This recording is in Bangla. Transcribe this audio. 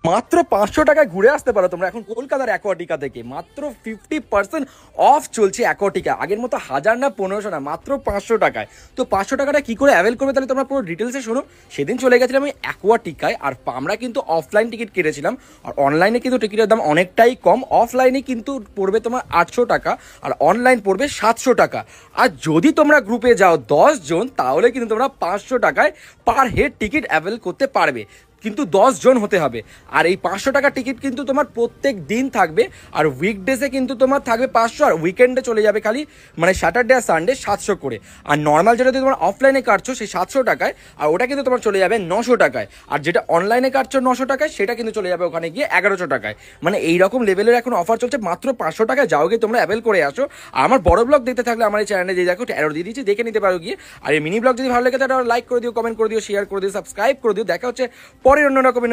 মাত্র 500 টাকায় ঘুরে আসতে পারো তোমরা এখন কলকাতার অ্যাকোয়াটিকা থেকে। মাত্র 50% অফ চলছে অ্যাকোয়াটিকা, আগের মতো 1000 না 1500 না, মাত্র 500 টাকায়। তো 500 টাকাটা কি করে অ্যাভেল করবে তাহলে তোমরা পুরো ডিটেলসে শোনো। সেদিন চলে গেছিলাম আমি অ্যাকোয়াটিকায়, আর আমরা কিন্তু অফলাইন টিকিট কেটেছিলাম, আর অনলাইনে কিন্তু টিকিটের দাম অনেকটাই কম। অফলাইনে কিন্তু পড়বে তোমার 800 টাকা, আর অনলাইন পড়বে 700 টাকা। আর যদি তোমরা গ্রুপে যাও 10 জন, তাহলে কিন্তু তোমরা 500 টাকায় পার হেড টিকিট অ্যাভেল করতে পারবে, কিন্তু 10 জন হতে হবে। আর এই 500 টাকা টিকিট কিন্তু তোমার প্রত্যেক দিন থাকবে, আর উইকডেজে কিন্তু তোমার থাকবে 500, আর উইকেন্ডে চলে যাবে খালি মানে স্যাটারডে আর সানডে 700 করে। আর নর্মাল যেটা যদি তোমার অফলাইনে কাটছো সেই 700 টাকায়, আর ওটা কিন্তু তোমার চলে যাবে 900 টাকায়। আর যেটা অনলাইনে কাটছো 900 টাকায়, সেটা কিন্তু চলে যাবে ওখানে গিয়ে 1100 টাকায়। মানে এইরকম লেভেলের এখন অফার চলছে, মাত্র 500 টাকায় যাও গিয়ে তোমরা অ্যাভেল করে আসো। আর আমার বড় ব্লগ দেখতে থাকলে আমার এই চ্যানেলে দিয়ে দেখো অ্যারো দিয়ে দিচ্ছি, দেখে নিতে পারো গিয়ে। আর এই মিনি ব্লগ যদি ভালো লাগে তাহলে লাইক করে দিও, কমেন্ট করে দিও, শেয়ার করে দিও, সাবস্ক্রাইব করে দিও। দেখা হচ্ছে পরের অন্য রকমের।